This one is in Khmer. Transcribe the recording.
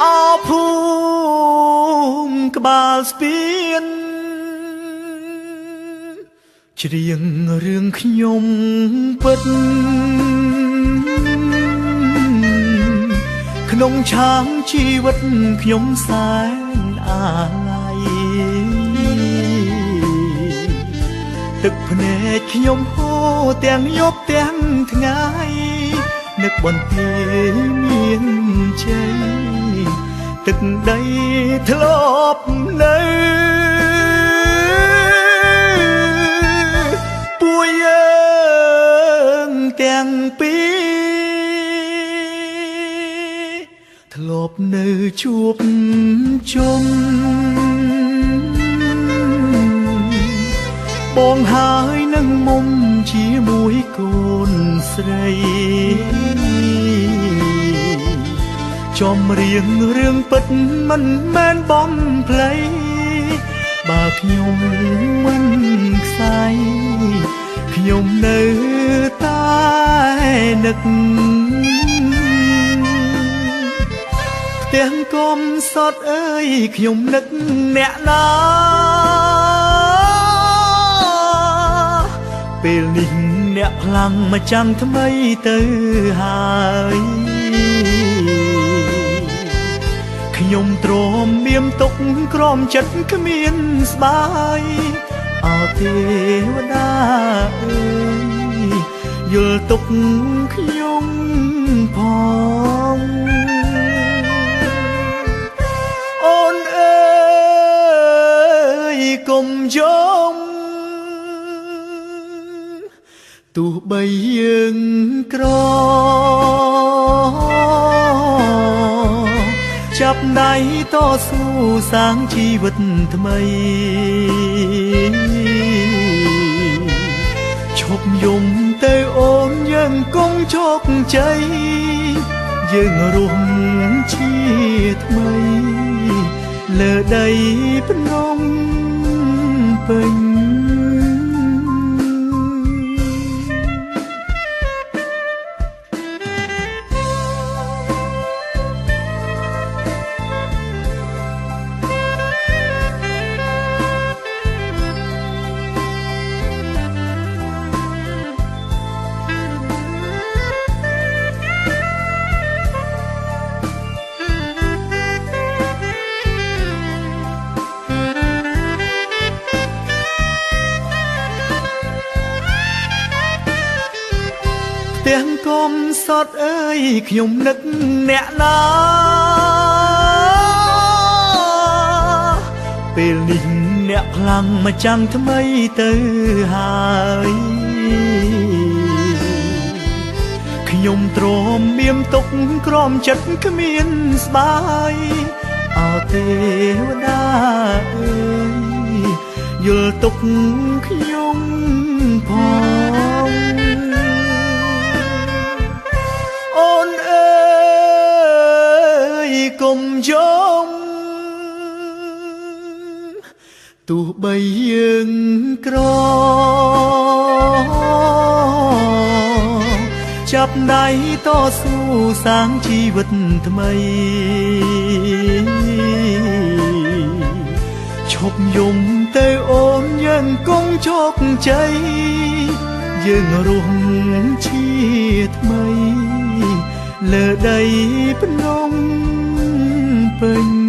អោភូមិក្បាលស្ពានច្រៀងរឿងខ្ញុំពិតក្នុងឆាងជីវិតខ្ញុំសែនអាឡ័យទឹកភ្នែកខ្ញុំហូរទាំងយប់ទាំងថ្ងៃនឹកបន្ទាយមានជ័យទឹកដីធ្លាប់នៅពួកយើងទាំងពីរធ្លាប់នៅជួបជុំបងហើយនឹងមុំជាមួយកូនស្រីចំរៀងរឿងពិតមិនមែនបំភ្លៃបើខ្ញុំមិនខ្សែខ្ញុំនៅតែនឹកផ្ទះកុំសតអើយខ្ញុំនឹកអ្នកណាពេលនេះអ្នកខ្លាំងមកចាំថ្មីទៅហើយខ្ញុំទ្រាំមានទុកក្រំចិត្តគ្មានស្បាយអោទេវតាអើយយល់ទុកខ្ញុំផងអូនអើយកុំយំទោះបីយើងក្រចាប់ដៃតស៊ូសាងជីវិតថ្មីឈប់យំទៅអូនយើងគង់ជោគជ័យយើងរួមជាថ្មីលើដីភ្នំពេញទាំងកុំសតអើយខ្ញុំនឹកអ្នកណាពេលនេះអ្នកខ្លាំងមកចាំថ្មីទៅហើយខ្ញុំទ្រាំមានទុកក្រំចិត្តគ្មានស្បាយអោទេវតាអើយយល់ទុកខ្ញុំផងអូនអើយកុំយំទោះបីយើងក្រចាប់ដៃតស៊ូសាងជីវិតថ្មីឈប់យំទៅអូនយើងគង់ជោគជ័យយើងរួមជាថ្មីលើដីភ្នំពេញ